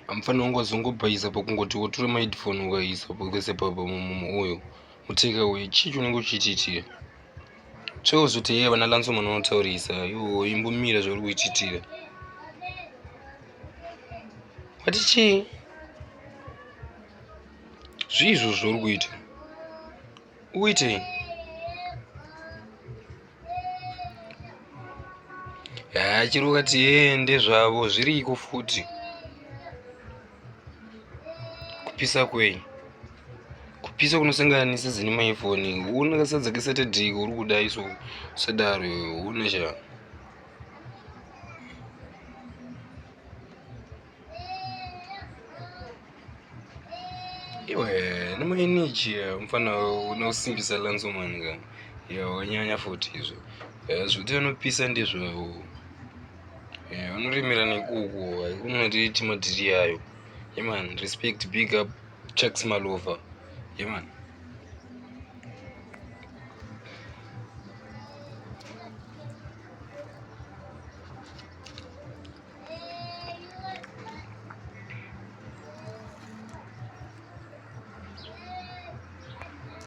Amfana ungazongobhaisa pakungoti wotore maheadphone ukaisa kwese papa uyo muteka uyu chichi unenge uchiititira chozoti iye vana Landsman vanotaurisa iwo imbomira zvauri kuititira wati chii zviizvo zvauri kuita uite chiri ukati ende zvavo zviriko futi kupisa kwei kupisa kunosanganisa zine maifoni una kasadza kesatadhiki uri kudai so sadaro una cha iwe nemaeneji mfana unosimbisa Landsman ka wanyanya futi izvo zvokuti vanopisa ndezvavo vanoremera nekuko kunoti madhiri yayo yeman respect big up Chucks Malova yeman